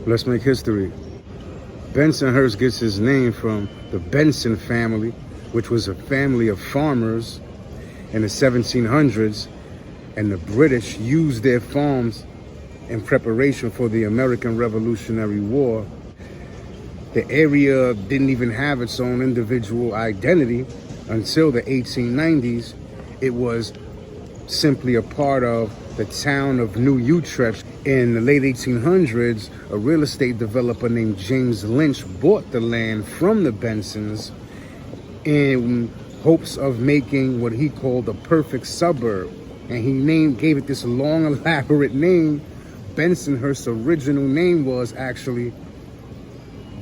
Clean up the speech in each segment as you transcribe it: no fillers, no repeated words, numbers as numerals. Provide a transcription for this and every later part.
Let's make history. Bensonhurst gets his name from the Benson family, which was a family of farmers in the 1700s, and the British used their farms in preparation for the American Revolutionary War. The area didn't even have its own individual identity until the 1890s. It was simply a part of the town of New Utrecht. In the late 1800s, a real estate developer named James Lynch bought the land from the Bensons in hopes of making what he called the perfect suburb. And he gave it this long, elaborate name. Bensonhurst's original name was actually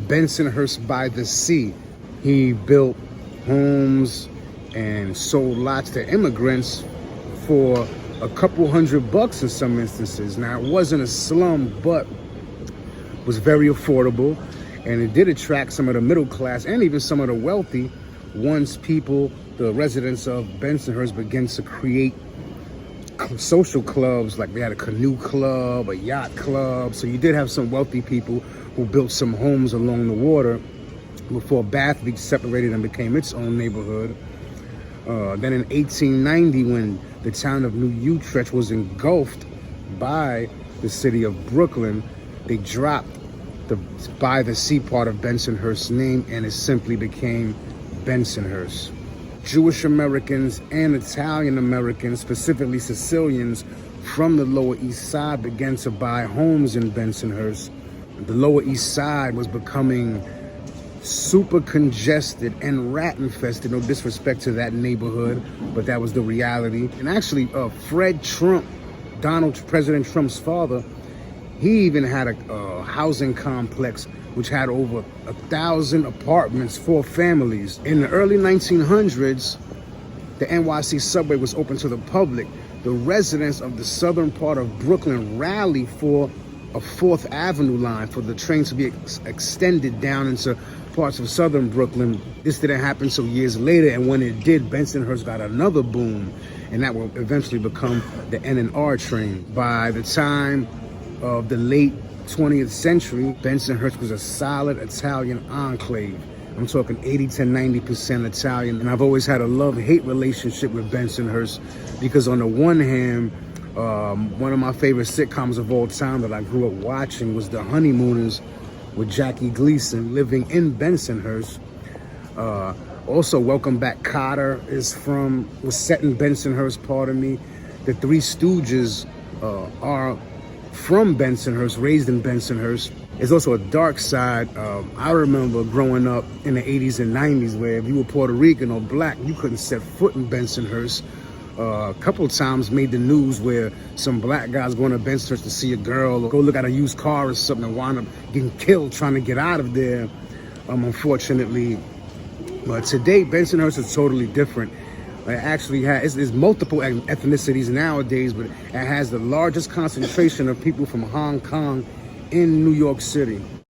Bensonhurst by the Sea. He built homes and sold lots to immigrants for a couple $100 in some instances. Now, it wasn't a slum, but was very affordable, and it did attract some of the middle class and even some of the wealthy once the residents of Bensonhurst, began to create social clubs. Like they had a canoe club, a yacht club. So you did have some wealthy people who built some homes along the water before Bath Beach separated and became its own neighborhood. Then in 1890, when the town of New Utrecht was engulfed by the city of Brooklyn, they dropped the by the sea part of Bensonhurst's name, and it simply became Bensonhurst. Jewish Americans and Italian Americans, specifically Sicilians from the Lower East Side, began to buy homes in Bensonhurst. The Lower East Side was becoming super congested and rat infested. No disrespect to that neighborhood, but that was the reality. And actually, Fred Trump, President Trump's father, he even had a housing complex which had over 1,000 apartments for families. In the early 1900s, the NYC subway was open to the public. The residents of the southern part of Brooklyn rallied for a 4th Avenue line, for the train to be extended down into parts of southern Brooklyn. This didn't happen until years later, and when it did, Bensonhurst got another boom, and that will eventually become the N&R train. By the time of the late 20th century, Bensonhurst was a solid Italian enclave. I'm talking 80 to 90% Italian, and I've always had a love-hate relationship with Bensonhurst because on the one hand, one of my favorite sitcoms of all time that I grew up watching was The Honeymooners with Jackie Gleason, living in Bensonhurst. Also, Welcome Back, Kotter was set in Bensonhurst, pardon me. The Three Stooges are from Bensonhurst, raised in Bensonhurst. There's also a dark side. I remember growing up in the 80s and 90s where if you were Puerto Rican or black, you couldn't set foot in Bensonhurst. A couple of times made the news where some black guys going to Bensonhurst to see a girl or go look at a used car or something and wind up getting killed trying to get out of there, unfortunately. But today, Bensonhurst is totally different. It actually there's multiple ethnicities nowadays, but it has the largest concentration of people from Hong Kong in New York City.